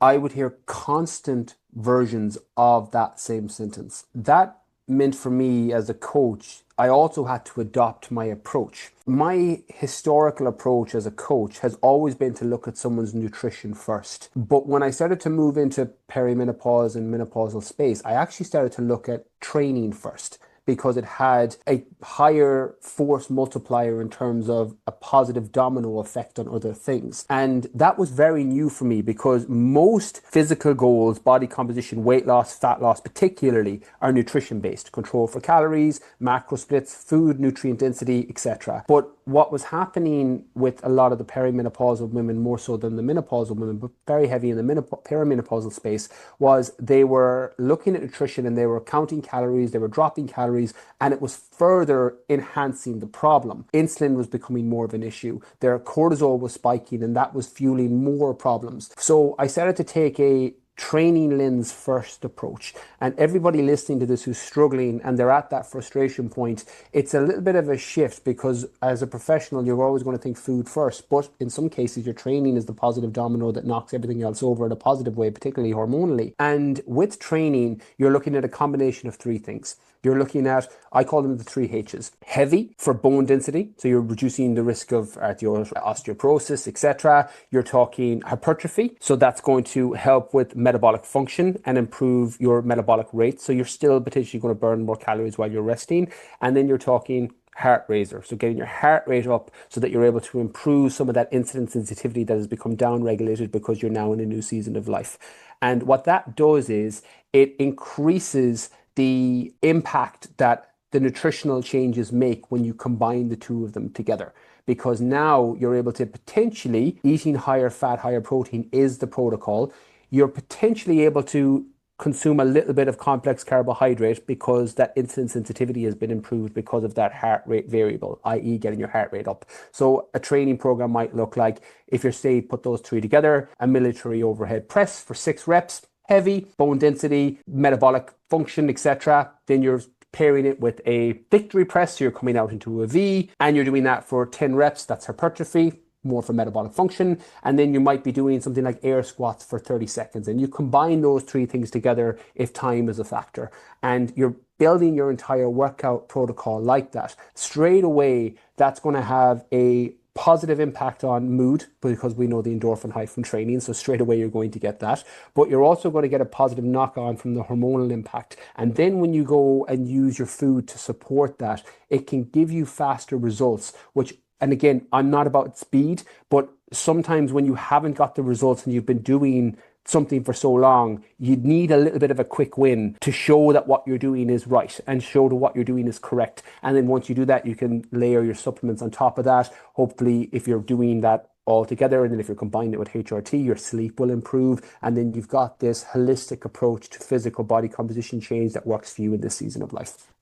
I would hear constant versions of that same sentence. That meant for me as a coach, I also had to adopt my approach. My historical approach as a coach has always been to look at someone's nutrition first. But when I started to move into perimenopause and menopausal space, I actually started to look at training first, because it had a higher force multiplier in terms of a positive domino effect on other things. And that was very new for me, because most physical goals, body composition, weight loss, fat loss particularly, are nutrition based. Control for calories, macro splits, food, nutrient density, etc. But what was happening with a lot of the perimenopausal women, more so than the menopausal women, but very heavy in the perimenopausal space, was they were looking at nutrition and they were counting calories, they were dropping calories, and it was further enhancing the problem. Insulin was becoming more of an issue. Their cortisol was spiking, and that was fueling more problems. So I started to take a training lens first approach. And everybody listening to this who's struggling and they're at that frustration point, it's a little bit of a shift, because as a professional, you're always going to think food first. But in some cases, your training is the positive domino that knocks everything else over in a positive way, particularly hormonally. And with training, you're looking at a combination of three things. You're looking at, I call them the three H's. Heavy for bone density, so you're reducing the risk of osteoporosis, etc. You're talking hypertrophy, so that's going to help with metabolic function and improve your metabolic rate, so you're still potentially going to burn more calories while you're resting. And then you're talking heart raiser, so getting your heart rate up so that you're able to improve some of that insulin sensitivity that has become down regulated because you're now in a new season of life. And what that does is it increases the impact that the nutritional changes make when you combine the two of them together, because now you're able to potentially, eating higher fat, higher protein is the protocol. You're potentially able to consume a little bit of complex carbohydrate because that insulin sensitivity has been improved because of that heart rate variable, i.e. getting your heart rate up. So a training program might look like, if you're, say, put those three together, a military overhead press for 6 reps, heavy, bone density, metabolic function, etc. Then you're pairing it with a victory press, so you're coming out into a V, and you're doing that for 10 reps, that's hypertrophy, more for metabolic function. And then you might be doing something like air squats for 30 seconds. And you combine those three things together if time is a factor. And you're building your entire workout protocol like that. Straight away, that's going to have a positive impact on mood, because we know the endorphin high from training, so straight away you're going to get that. But you're also going to get a positive knock on from the hormonal impact. And then when you go and use your food to support that, it can give you faster results, which, and again, I'm not about speed, but sometimes when you haven't got the results and you've been doing something for so long, you need a little bit of a quick win to show that what you're doing is right and show that what you're doing is correct. And then once you do that, you can layer your supplements on top of that. Hopefully, if you're doing that all together, and then if you're combining it with HRT, your sleep will improve. And then you've got this holistic approach to physical body composition change that works for you in this season of life.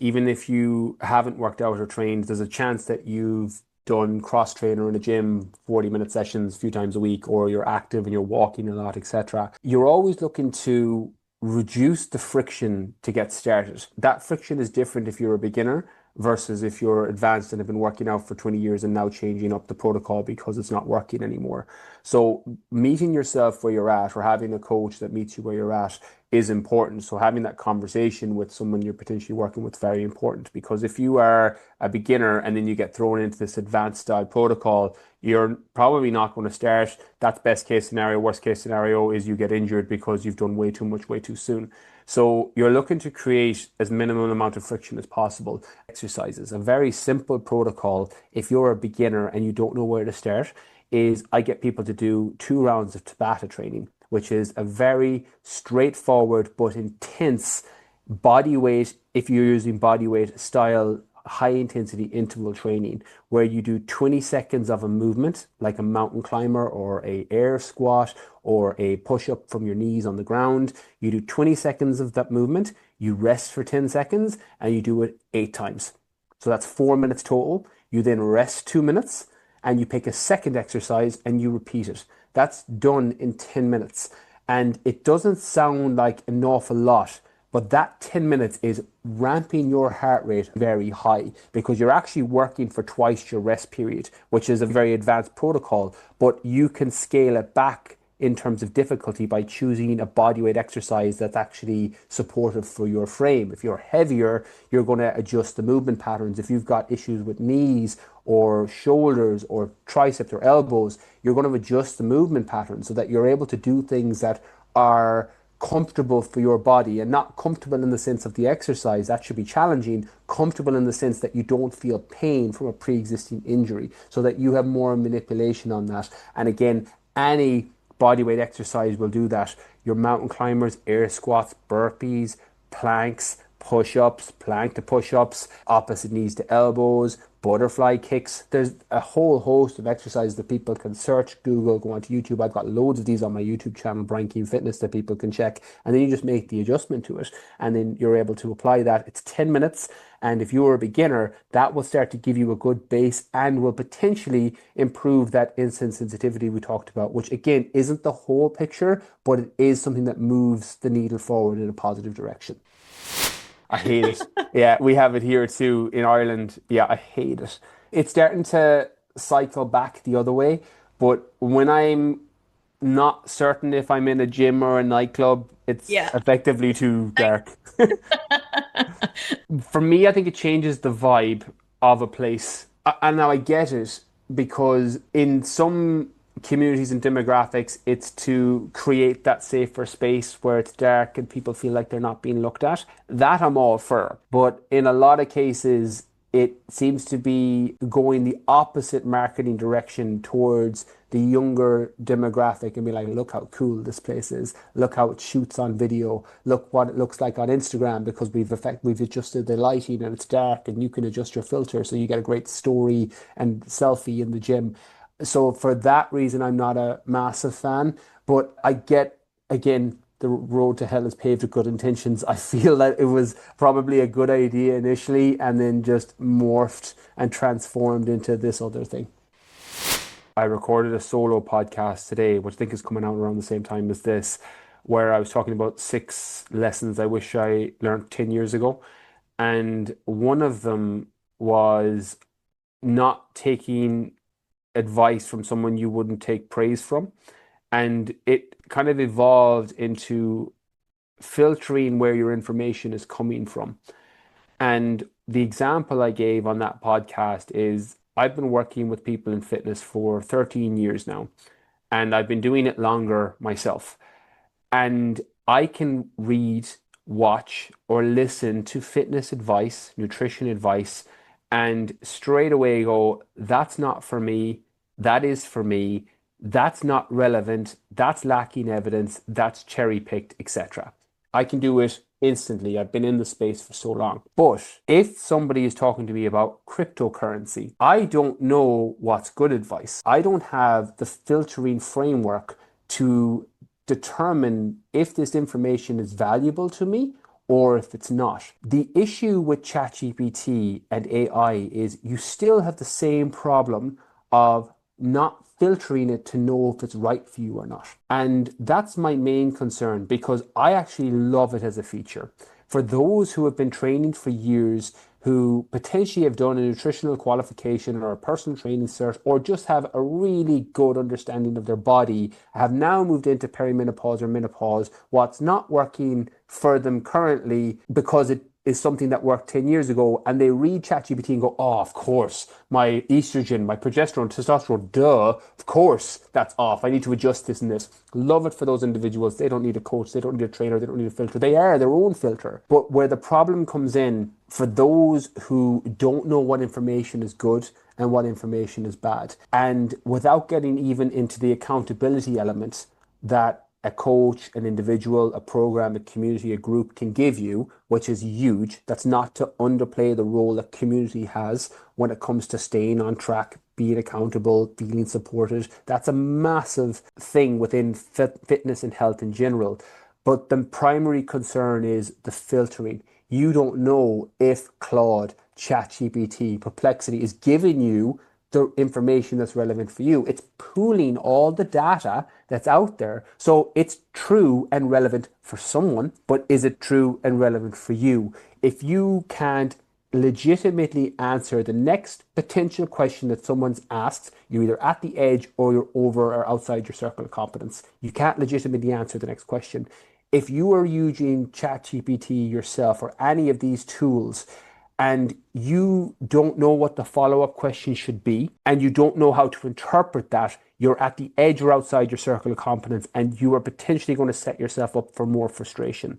Even if you haven't worked out or trained, there's a chance that you've done cross trainer in a gym, 40-minute sessions a few times a week, or you're active and you're walking a lot, etc. You're always looking to reduce the friction to get started. That friction is different if you're a beginner versus if you're advanced and have been working out for 20 years and now changing up the protocol because it's not working anymore. So meeting yourself where you're at, or having a coach that meets you where you're at, is important. So having that conversation with someone you're potentially working with is very important, because if you are a beginner and then you get thrown into this advanced style protocol, you're probably not going to start. That's best case scenario. Worst case scenario is you get injured because you've done way too much way too soon. So you're looking to create as minimum amount of friction as possible. Exercises, a very simple protocol if you're a beginner and you don't know where to start, is I get people to do 2 rounds of Tabata training, which is a very straightforward but intense body weight, if you're using body weight style, high intensity interval training, where you do 20 seconds of a movement like a mountain climber or a air squat or a push-up from your knees on the ground. You do 20 seconds of that movement, you rest for 10 seconds, and you do it 8 times. So that's 4 minutes total. You then rest 2 minutes and you pick a second exercise and you repeat it. That's done in 10 minutes. And it doesn't sound like an awful lot, but that 10 minutes is ramping your heart rate very high, because you're actually working for twice your rest period, which is a very advanced protocol, but you can scale it back in terms of difficulty by choosing a bodyweight exercise that's actually supportive for your frame. If you're heavier, you're going to adjust the movement patterns. If you've got issues with knees or shoulders or triceps or elbows, you're going to adjust the movement patterns so that you're able to do things that are comfortable for your body, and not comfortable in the sense of the exercise that should be challenging, comfortable in the sense that you don't feel pain from a pre-existing injury, so that you have more manipulation on that. And again, any bodyweight exercise will do that. Your mountain climbers, air squats, burpees, planks, push-ups, plank to push-ups, opposite knees to elbows, butterfly kicks. There's a whole host of exercises that people can search, Google, go onto YouTube. I've got loads of these on my YouTube channel, Brian Keane Fitness, that people can check. And then you just make the adjustment to it. And then you're able to apply that. It's 10 minutes. And if you're a beginner, that will start to give you a good base and will potentially improve that insulin sensitivity we talked about, which again isn't the whole picture, but it is something that moves the needle forward in a positive direction. I hate it. Yeah, we have it here too in Ireland. Yeah, I hate it. It's starting to cycle back the other way, but when I'm not certain if I'm in a gym or a nightclub, it's Yeah. effectively too dark. For me, I think it changes the vibe of a place. And now I get it because in some communities and demographics, it's to create that safer space where it's dark and people feel like they're not being looked at. That I'm all for. But in a lot of cases, it seems to be going the opposite marketing direction towards the younger demographic and be like, look how cool this place is. Look how it shoots on video. Look what it looks like on Instagram because we've adjusted the lighting and it's dark and you can adjust your filter so you get a great story and selfie in the gym. So for that reason, I'm not a massive fan, but I get, again, the road to hell is paved with good intentions. I feel that it was probably a good idea initially and then just morphed and transformed into this other thing. I recorded a solo podcast today, which I think is coming out around the same time as this, where I was talking about 6 lessons I wish I learned 10 years ago. And one of them was not taking advice from someone you wouldn't take praise from. And it kind of evolved into filtering where your information is coming from. And the example I gave on that podcast is I've been working with people in fitness for 13 years now, and I've been doing it longer myself. And I can read, watch, or listen to fitness advice, nutrition advice, and straight away go, that's not for me, that is for me, that's not relevant, that's lacking evidence, that's cherry picked, etc. I can do it instantly. I've been in the space for so long. But if somebody is talking to me about cryptocurrency, I don't know what's good advice. I don't have the filtering framework to determine if this information is valuable to me or if it's not. The issue with ChatGPT and AI is you still have the same problem of not filtering it to know if it's right for you or not. And that's my main concern because I actually love it as a feature. For those who have been training for years, who potentially have done a nutritional qualification or a personal training cert, or just have a really good understanding of their body, have now moved into perimenopause or menopause, what's not working for them currently because it is something that worked 10 years ago, and they read ChatGPT and go, oh, of course, my estrogen, my progesterone, testosterone, duh, of course, that's off. I need to adjust this and this. Love it for those individuals. They don't need a coach, they don't need a trainer, they don't need a filter. They are their own filter. But where the problem comes in, for those who don't know what information is good and what information is bad, and without getting even into the accountability element that a coach, an individual, a program, a community, a group can give you, which is huge. That's not to underplay the role that community has when it comes to staying on track, being accountable, feeling supported. That's a massive thing within fitness and health in general. But the primary concern is the filtering. You don't know if Claude, ChatGPT, Perplexity is giving you the information that's relevant for you. It's pooling all the data that's out there. So it's true and relevant for someone, but is it true and relevant for you? If you can't legitimately answer the next potential question that someone's asked, you're either at the edge or you're over or outside your circle of competence. You can't legitimately answer the next question. If you are using ChatGPT yourself or any of these tools and you don't know what the follow-up question should be and you don't know how to interpret that, you're at the edge or outside your circle of competence and you are potentially going to set yourself up for more frustration.